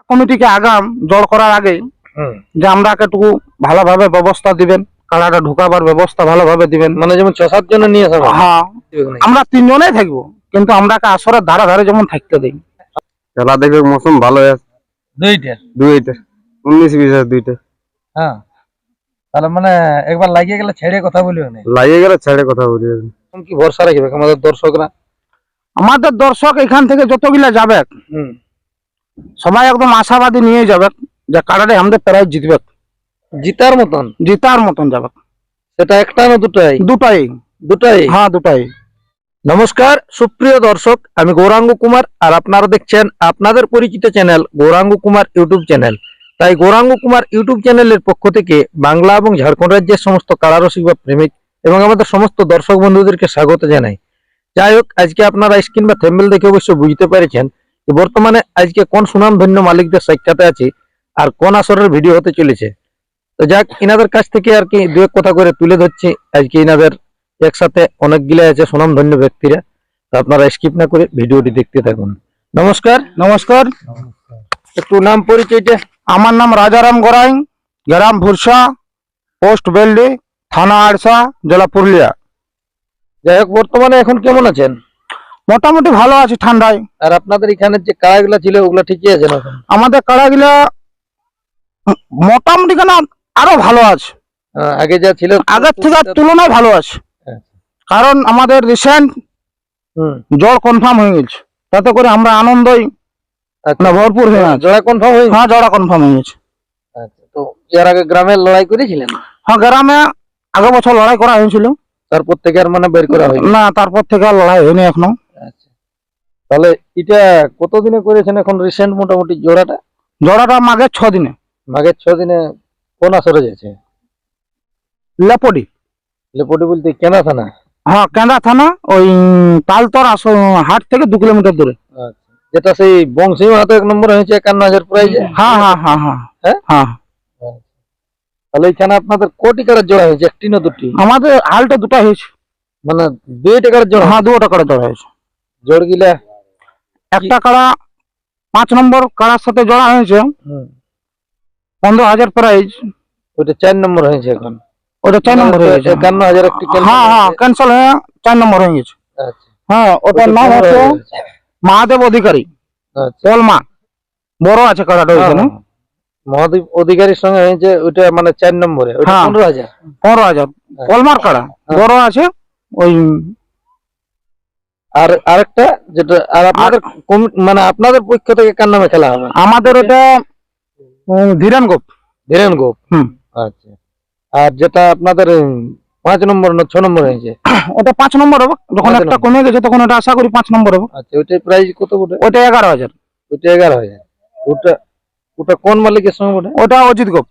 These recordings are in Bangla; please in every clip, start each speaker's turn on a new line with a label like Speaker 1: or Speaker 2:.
Speaker 1: কমিটিকে আগাম জড় করার আগে যে আমরা একটু ভালোভাবে ব্যবস্থা দিবেন, কাড়াটা ঢুকাবার ব্যবস্থা ভালোভাবে দিবেন।
Speaker 2: মানে যেমন 6-7 জন নিয়ে আসা
Speaker 1: হ্যাঁ, আমরা 3 জনেই থাকবো, কিন্তু আমরা আসরের ধারে ধারে যেমন থাকতে দিই।
Speaker 3: খেলা দেখে মৌসুম ভালো আছে, দুইটা 19-20 দুইটা।
Speaker 2: হ্যাঁ, তাহলে মানে একবার লাগিয়ে গেলে ছেড়ে কথা বলিও না,
Speaker 3: লাগিয়ে গেলে ছেড়ে কথা বলি।
Speaker 2: কি ভরসা রাখবে আমাদের দর্শকরা?
Speaker 1: আমাদের দর্শক এখান থেকে যতগুলা যাবে সবাই একদম আশাবাদী নিয়ে যাবে যে কাড়াটা আমাদের প্রাইজ জিতবে, জিতার মতন যাবে।
Speaker 2: সেটা একটা না দুটাই? দুটাই।
Speaker 1: হ্যাঁ, দুটাই।
Speaker 2: নমস্কার সুপ্রিয় দর্শক, আমি গৌরাঙ্গ কুমার, আর আপনারা দেখছেন আপনাদের পরিচিত channel Gouranga Kumar YouTube channel. তাই গৌরাঙ্গ কুমার ইউটিউব চ্যানেলের পক্ষ থেকে বাংলা এবং ঝাড়খণ্ড রাজ্যের সমস্ত কাড়ারসিক বা প্রেমিক এবং আমাদের সমস্ত দর্শক বন্ধুদেরকে স্বাগত জানাই। যাই হোক, আজকে আপনারা স্ক্রিন বা থ্যাম্বনেল দেখে অবশ্য বুঝতে পেরেছেন যে বর্তমানে আজকে কোন সুনামধন্য মালিকদের সাক্ষাতে আছে আর কোন আসরের ভিডিও হতে চলেছে। তো যাক, ইনাদের কাছ থেকে আর কি দু এক কথা করে তুলে ধরছি। আজকে ইনাদের একসাথে অনেকগুলো আছে সুনামধন্য ব্যক্তিরা, তো আপনারা স্কিপ না করে ভিডিওটি দেখতে থাকুন। নমস্কার।
Speaker 1: নমস্কার।
Speaker 2: একটু নাম পরিচয়টা?
Speaker 1: আমার নাম রাজারাম গড়াই, গ্রাম ভুরসা, পোস্ট বেলডি, থানা আড়সা, জেলা পুরুলিয়া।
Speaker 2: যাই হোক, বর্তমানে এখন কেমন আছেন?
Speaker 1: মোটামুটি ভালো আছে ঠান্ডায়।
Speaker 2: আর আপনাদের এখানে যে কাড়াগুলা ছিল ওগুলা ঠিকই আছে না?
Speaker 1: আমাদের কাড়াগুলা মোটামুটি কেন আরো ভালো আছে,
Speaker 2: আগে যা ছিল
Speaker 1: আগের থেকে তুলনায় ভালো আছে। কারণ আমাদের রিসেন্ট জড় কনফার্ম হয়ে গেছে, তাতে করে আমরা আনন্দই ভরপুর হয়ে আছে।
Speaker 2: জড়া কনফার্ম হয়ে?
Speaker 1: হ্যাঁ, জড়া কনফার্ম হয়ে গেছে।
Speaker 2: তো এর আগে গ্রামে লড়াই করেছিলেন?
Speaker 1: হ্যাঁ, গ্রামে আগের বছর লড়াই করা হয়েছিল।
Speaker 2: তারপর থেকে আর মানে বের করা হয়নি?
Speaker 1: না, তারপর থেকে আর লড়াই হয়নি এখনো।
Speaker 2: তাহলে এটা কতদিনে করেছেন এখন রিসেন্ট মোটামুটি
Speaker 1: জড়াটা মাঘের 6 দিনে।
Speaker 2: মাঘের 6 দিনে কোন আসরে যাচ্ছে?
Speaker 1: লেপডি
Speaker 2: বলতে কেনা থানা?
Speaker 1: হ্যাঁ, কেন্দ্রা থানা, ওই তালতর হাট থেকে 2 কিলোমিটার দূরে।
Speaker 2: যেটা সেই বংশী মাহাতো 1 নম্বর হয়েছে 51,000 প্রাইজে।
Speaker 1: হ্যাঁ হ্যাঁ হ্যাঁ হ্যাঁ হ্যাঁ।
Speaker 2: তাহলে এখানে আপনাদের কোটি টাকার জোড়া হয়েছে, একটি না দুটি?
Speaker 1: আমাদের হালটা দুটা হয়েছে।
Speaker 2: মানে 2 টাকার জোড়া?
Speaker 1: হ্যাঁ, 2 টাকার জোড়া হয়েছে।
Speaker 2: জোড় গিলা
Speaker 1: একটা কাড়া 5 নম্বর কাড়ার সাথে জোড়া হয়েছে 15,000 প্রাইজ।
Speaker 2: ওটা 4 নম্বর হয়েছে এখন?
Speaker 1: ওটা 4 নম্বর হয়ে গেছে।
Speaker 2: 51,000 একটি।
Speaker 1: হ্যাঁ হ্যাঁ, ক্যান্সেল হয়ে 4 নম্বর হয়ে গেছে। হ্যাঁ, ওটার নাম হচ্ছে মহাদেব অধিকারী, পলমা। বড় আছে কাড়াটা ওইখানে।
Speaker 2: মহাদেব অধিকারীর সঙ্গে হয়েছে ওইটা, মানে 4 নম্বরে। ওটা
Speaker 1: 15,000 পলমার কাড়া বড় আছে ওই।
Speaker 2: আর আরেকটা যেটা, আর আপনাদের মানে আপনাদের পক্ষ থেকে কার নামে খেলা হবে?
Speaker 1: আমাদের ওটা ধীরেন গোপ।
Speaker 2: আচ্ছা। আর যেটা আপনাদের 5 নম্বর না 6 নম্বর হয়েছে?
Speaker 1: ওটা 5 নম্বর হবে। যখন একটা কমে গেছে তখন ওটা আশা করি 5 নম্বর হবে।
Speaker 2: আচ্ছা, ওইটার প্রাইস কত?
Speaker 1: ওটা 11,000।
Speaker 2: ওইটা 11,000। ওটা কোন মালিকের সঙ্গে?
Speaker 1: ওটা অজিত গোপ।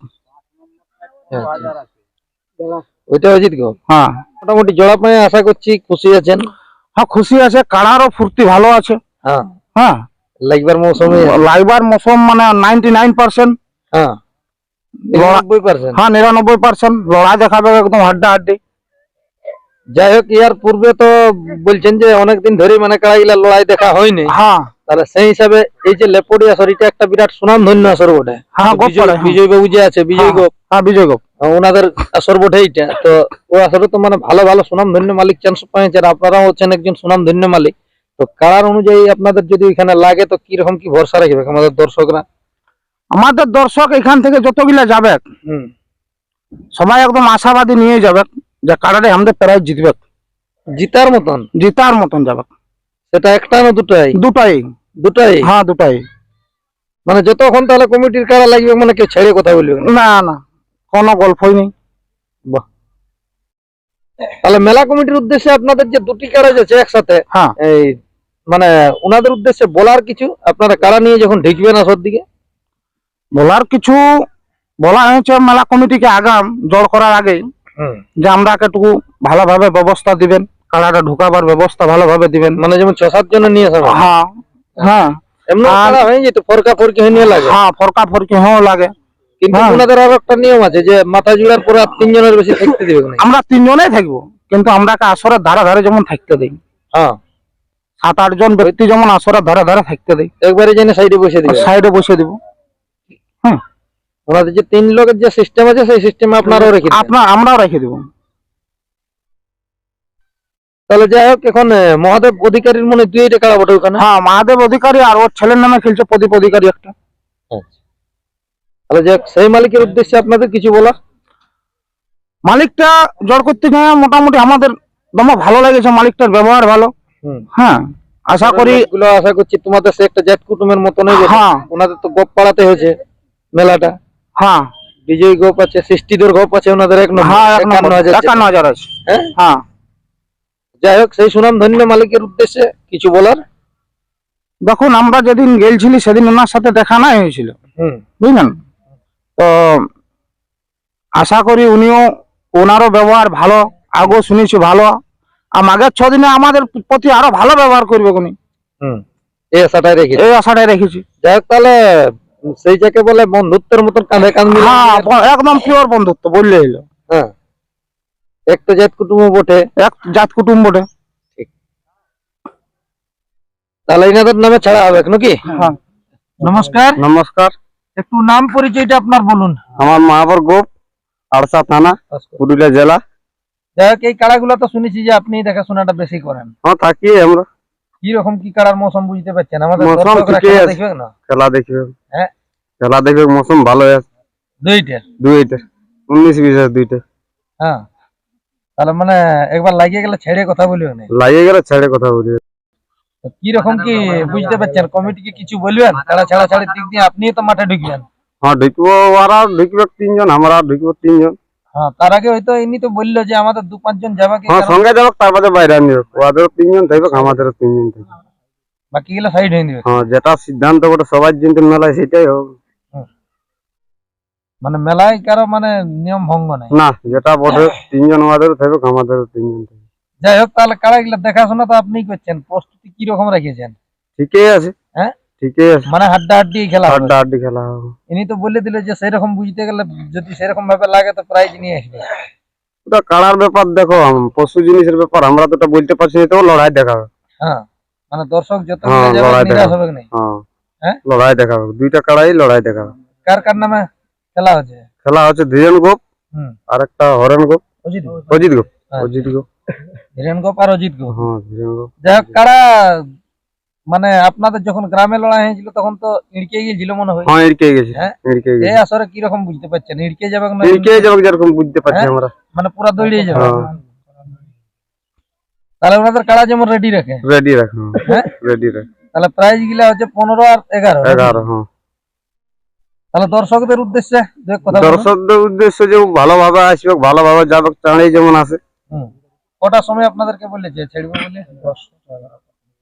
Speaker 2: ওইটা অজিত গোপ।
Speaker 1: হ্যাঁ।
Speaker 2: মোটামুটি জোড়া পায়ে আশা করছি খুশি আছেন?
Speaker 1: হ্যাঁ, খুশি আছে। কাড়ারও ফুর্তি ভালো আছে।
Speaker 2: হ্যাঁ
Speaker 1: হ্যাঁ,
Speaker 2: লাগবার
Speaker 1: মৌসুম মানে 99%।
Speaker 2: হ্যাঁ, 99%।
Speaker 1: হ্যাঁ, 99% লড়াই দেখাবে একদম হাড্ডা হাড্ডি।
Speaker 2: যাই হোক, ইয়ার পূর্বে তো বলছেন যে অনেকদিন ধরে মানে কাড়াগুলা লড়াই দেখা হয়নি।
Speaker 1: হ্যাঁ,
Speaker 2: তাহলে সেই হিসাবে এই যে লেপড়ি আসর, এটা একটা বিরাট সুনাম ধন্য আসর বটে।
Speaker 1: হ্যাঁ,
Speaker 2: বিজয় বাবু যে আছে, বিজয় গোপ।
Speaker 1: হ্যাঁ, বিজয় গোপ
Speaker 2: ওনাদের আসর বটে এইটা। তো ও আসরে তো মানে ভালো ভালো সুনাম ধন্য মালিক চান্স পাইছে, আর আপনারাও হচ্ছেন একজন সুনাম ধন্য মালিক। তো কারার অনুযায়ী আপনাদের যদি এখানে লাগে তো কিরকম কি ভরসা রাখবে আমাদের দর্শকরা?
Speaker 1: আমাদের দর্শক এখান থেকে যতগুলা যাবে সবাই একদম আশাবাদী নিয়ে যাবে যে কাড়াটা আমাদের প্রাইজ জিতবে, জিতার মতন যাবে।
Speaker 2: সেটা একটা না দুটাই? দুটাই।
Speaker 1: হ্যাঁ, দুটাই।
Speaker 2: মানে যতক্ষণ তাহলে কমিটির কাড়া লাগবে, মানে কেউ ছেড়ে কথা বলবে
Speaker 1: না? না, কোনো গল্পই নেই।
Speaker 2: বাহ। তাহলে মেলা কমিটির উদ্দেশ্যে আপনাদের যে দুটি কাড়া যাচ্ছে একসাথে,
Speaker 1: হ্যাঁ,
Speaker 2: এই মানে ওনাদের উদ্দেশ্যে বলার কিছু, আপনারা কাড়া নিয়ে যখন ঢুকবেন আসর দিকে
Speaker 1: বলার কিছু বলা হয়েছে মেলা কমিটিকে আগাম জড় করার আগে যে আমরা একটু ভালোভাবে ব্যবস্থা দিবেন, কাড়াটা ঢুকাবার ব্যবস্থা ভালোভাবে দিবেন।
Speaker 2: মানে যেমন 6-7 জন নিয়ে আসা?
Speaker 1: হ্যাঁ হ্যাঁ,
Speaker 2: এমনি কাড়া হয়ে যেত ফরকা ফরকি হয়ে লাগে?
Speaker 1: হ্যাঁ, ফরকা ফরকি হ্যাঁ লাগে।
Speaker 2: কিন্তু ওনাদের আরো একটা নিয়ম আছে যে মাথা জুড়ার পরে 3 জনের বেশি থাকতে দিবে না।
Speaker 1: আমরা 3 জনেই থাকবো, কিন্তু আমরা আসরের ধারে ধারে যেমন থাকতে দিই।
Speaker 2: হ্যাঁ,
Speaker 1: 7-8 জন ব্যক্তি যেমন আসরের ধারে ধারে থাকতে দিই।
Speaker 2: একবারে জেনে সাইডে বসে দিব?
Speaker 1: সাইডে বসে দিব।
Speaker 2: ওনাদের যে 3 লোকের যে সিস্টেম আছে সেই সিস্টেমে আপনারাও রেখে দিবেন।
Speaker 1: আমরাও রেখে দেবো।
Speaker 2: তাহলে যাই হোক, এখন মহাদেব অধিকারীর মনে 2টা কাড়া বটে ওখানে।
Speaker 1: হ্যাঁ, মহাদেব অধিকারী আর ওর ছেলের নামে খেলছে প্রদীপ অধিকারী একটা।
Speaker 2: আচ্ছা, তাহলে যাক, সেই মালিকের উদ্দেশ্যে আপনাদের কিছু বলা।
Speaker 1: মালিকটা জোর করতে গিয়ে মোটামুটি আমাদের দমে ভালো লেগেছে, মালিকটার ব্যবহার ভালো। হ্যাঁ, আশা করি
Speaker 2: গুলো আশা করছি তোমাদের সে একটা জ্যাঠ কুটুমের মতনই বটে।
Speaker 1: হ্যাঁ।
Speaker 2: ওনাদের তো গোপ পাড়াতে হয়েছে মেলাটা।
Speaker 1: হ্যাঁ
Speaker 2: বিজয়ী গোপ আছে, সৃষ্টিধর গোপ আছে ওনাদের 1 নম্বর।
Speaker 1: হ্যাঁ,
Speaker 2: 51,000
Speaker 1: 51,000 আছে।
Speaker 2: হ্যাঁ?
Speaker 1: হ্যাঁ,
Speaker 2: যাই হোক, সেই সুনাম ধন্য মালিকের উদ্দেশ্যে কিছু বলার।
Speaker 1: দেখুন আমরা যেদিন গেলছিলি সেদিন ওনার সাথে দেখা নাই হয়েছিল, বুঝলেন তো। আশা করি ওনারও ব্যবহার ভালো, আগেও শুনেছি ভালো। আগের 6 দিনে আমাদের প্রতি আরো ভালো ব্যবহার করবে উনি,
Speaker 2: এই আশাটাই রেখেছি।
Speaker 1: এই আশাটাই রেখেছি।
Speaker 2: যাই হোক, তাহলে সেই যাকে বলে বন্ধুত্বের মতন কাঁধে কাঁধ মিলিয়ে।
Speaker 1: হ্যাঁ, একদম পিওর বন্ধুত্ব বললে হলো।
Speaker 2: হ্যাঁ, একটা জাত কুটুম্ব বটে,
Speaker 1: এক জাত কুটুম্ব বটে।
Speaker 2: তাহলে এনাদের নামে ছাড়া হবে নাকি?
Speaker 1: হ্যাঁ।
Speaker 2: নমস্কার।
Speaker 3: নমস্কার,
Speaker 2: একটু নাম পরিচয়টা আপনার বলুন।
Speaker 3: আমার মাহাবর গোপ, আড়সা থানা, পুরুলিয়া জেলা।
Speaker 2: যাই হোক, এই কাড়াগুলো তো শুনেছি যে আপনি দেখাশোনাটা বেশি করেন।
Speaker 3: হ্যাঁ, থাকি আমরা।
Speaker 2: কি রকম কি কাড়ার মৌসুম বুঝতে পারছেন? আমাদের
Speaker 3: মৌসুম
Speaker 2: দর্শকরা
Speaker 3: ঠিকই
Speaker 2: খেলা
Speaker 3: আছে।
Speaker 2: দেখবে না?
Speaker 3: খেলা দেখবে।
Speaker 2: হ্যাঁ,
Speaker 3: খেলা দেখবে, মৌসুম ভালো আছে।
Speaker 2: 2টা।
Speaker 3: 2টা 19-20 আছে 2টা।
Speaker 2: হ্যাঁ, তাহলে মানে একবার লাগিয়ে গেলে ছেড়ে কথা বলবে না।
Speaker 3: লাগিয়ে গেলে ছেড়ে কথা বলি।
Speaker 2: কি রকম কি বুঝতে পারছেন? কমিটিকে কিছু বলবেন? কাড়া ছাড়া ছাড়ির দিক দিয়ে আপনিও তো মাঠে ঢুকবেন।
Speaker 3: হ্যাঁ, ঢুকবো, ওরা ঢুকবে 3 জন, আমরা ঢুকবো 3 জন।
Speaker 2: হ্যাঁ, তার আগে হয়তো ইনি তো বললো যে আমাদের 2-5 জন যাবে কি,
Speaker 3: হ্যাঁ, সঙ্গে যাবো, তার বাদে বাইরে আনিও। ওদেরও 3 জন থাকবে, আমাদেরও 3 জন থাকবে।
Speaker 2: বাকি গুলো সাইড হয়ে দিবে।
Speaker 3: হ্যাঁ, যেটা সিদ্ধান্ত করে সবার জন্য মেলায় সেটাই হোক।
Speaker 2: মানে মেলায় কারো মানে নিয়ম ভঙ্গ নাই
Speaker 3: না, যেটা বটে 3 জন আমাদেরও থাকবে, আমাদেরও 3 জন থাকবে।
Speaker 2: যাই হোক, তাহলে কাড়া গুলো দেখাশোনা তো আপনিই করছেন, প্রস্তুতি কি রকম রেখেছেন?
Speaker 3: ঠিকই আছে।
Speaker 2: হ্যাঁ,
Speaker 3: ঠিকই আছে।
Speaker 2: মানে হাড্ডাহাড্ডি খেলা হবে।
Speaker 3: হাড্ডাহাড্ডি খেলা হবে।
Speaker 2: ইনি তো বলে দিল যে সেরকম বুঝতে গেলে যদি সেরকম ভাবে লাগে তো প্রাইজ নিয়ে আসবে।
Speaker 3: ওটা কাড়ার ব্যাপার, দেখো পশু জিনিসের ব্যাপার, আমরা তো ওটা বলতে পারছি না, তো লড়াই দেখাবে।
Speaker 2: হ্যাঁ, মানে দর্শক যত
Speaker 3: হ্যাঁ,
Speaker 2: যাবে
Speaker 3: লড়াই
Speaker 2: নিরাশ
Speaker 3: দেখাবে।
Speaker 2: হবে না।
Speaker 3: হ্যাঁ,
Speaker 2: হ্যাঁ,
Speaker 3: লড়াই দেখাবে, 2টা কাড়াই লড়াই দেখাবে।
Speaker 2: কার কার নামে খেলা হচ্ছে?
Speaker 3: খেলা হচ্ছে ধীরেন গোপ আর একটা হরেন গোপ,
Speaker 2: অজিত
Speaker 3: অজিত গোপ।
Speaker 2: হ্যাঁ।
Speaker 3: অজিত গোপ।
Speaker 2: ধীরেন গোপ আর অজিত গোপ।
Speaker 3: হ্যাঁ, ধীরেন গোপ।
Speaker 2: যাই হোক, কারা মানে আপনাদের যখন গ্রামে লড়াই হয়েছিল তখন তো ইড়কে গিয়েছিল মনে হয়।
Speaker 3: হ্যাঁ, ইড়কে গেছে।
Speaker 2: হ্যাঁ,
Speaker 3: ইড়কে
Speaker 2: এই
Speaker 3: গেছে।
Speaker 2: আসরে কি রকম বুঝতে পারছেন? ইড়কে যাবে না?
Speaker 3: ইড়কে যাবে, যেরকম বুঝতে পারছি
Speaker 2: হ্যাঁ?
Speaker 3: আমরা।
Speaker 2: মানে পুরা দৌড়িয়ে যাবে।
Speaker 3: হ্যাঁ।
Speaker 2: তাহলে ওনাদের কাড়া যেমন রেডি রাখে।
Speaker 3: রেডি রাখো।
Speaker 2: হ্যাঁ,
Speaker 3: রেডি রাখ।
Speaker 2: তাহলে প্রাইজ গুলা হচ্ছে 15 আর 11।
Speaker 3: 11। হ্যাঁ,
Speaker 2: তাহলে দর্শকদের উদ্দেশ্যে দু এক কথা বলুন।
Speaker 3: দর্শকদের উদ্দেশ্য যে ভালোভাবে আসবে, ভালোভাবে যাবে, চাঁড়ে যেমন আসে।
Speaker 2: কটার সময় আপনাদেরকে বলেছে ছেড়বে বলে?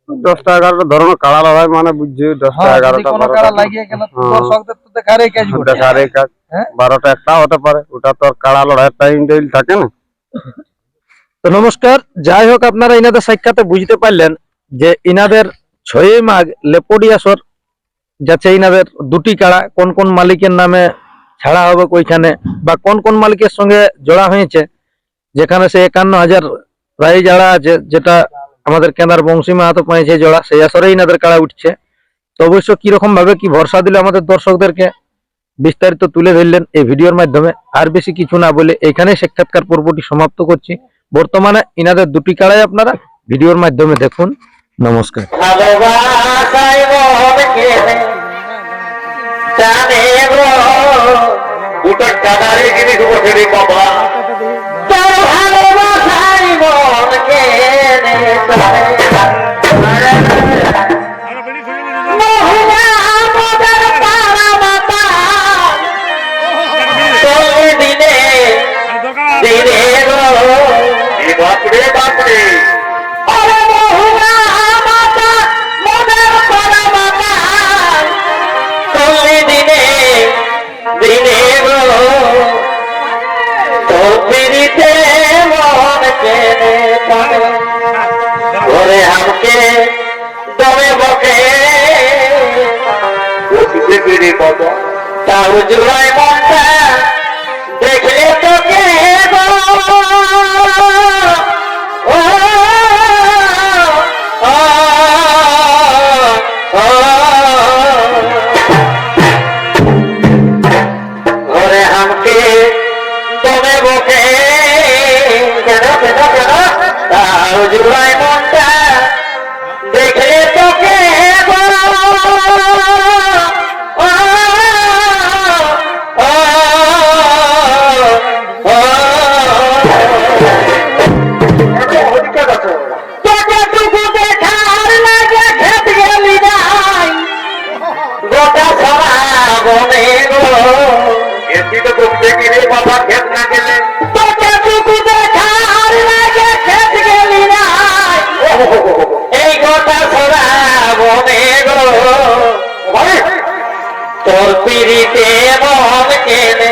Speaker 3: 10টা 11টা ধরনের কাড়া লড়াই, মানে বুঝছি 10টা 11টা
Speaker 2: কোনো কাড়া লাগিয়ে গেল তো দর্শকদের তো দেখারই কাজ বটে।
Speaker 3: দেখার এই কাজ।
Speaker 2: হ্যাঁ?
Speaker 3: 12টা 1টা হতে পারে, ওটা তো আর কাড়া লড়াইয়ের টাইম টেবিল থাকে না।
Speaker 2: তো নমস্কার। যাই হোক, আপনারা ইনাদের সাক্ষাতে বুঝতে পারলেন যে ইনাদের 6ই মাঘ লেপড়ি আসর যাচ্ছে। ইনাদের 2টি কাড়া কোন কোন মালিকের নামে ছাড়া হবে ওইখানে, বা কোন কোন মালিকের সঙ্গে জোড়া হয়েছে, যেখানে সে 51,000 প্রায় জোড়া আছে, যেটা আমাদের কেন্দ্র বংশী মাহাতো পাইছে জোড়া, সেই আসরে ইনাদের কাড়া উঠছে। তো অবশ্য কিরকম ভাবে কি ভরসা দিলে আমাদের দর্শকদেরকে বিস্তারিত তুলে ধরলেন এই ভিডিওর মাধ্যমে। আর বেশি কিছু না বলে এখানে সাক্ষাৎকার পর্বটি সমাপ্ত করছি। বর্তমানে ইনাদের 2টি কাড়াই আপনারা ভিডিওর মাধ্যমে দেখুন। নমস্কার।
Speaker 4: জুড়াই মনটা দেখলে তোকে শীত করতে গেলে বাবা খেত না গেলে তোকে টুকু দেখার লাগে খেত গেলি না এই কথা ছড়া মনে গো তোর পিড়িতে মন কেনে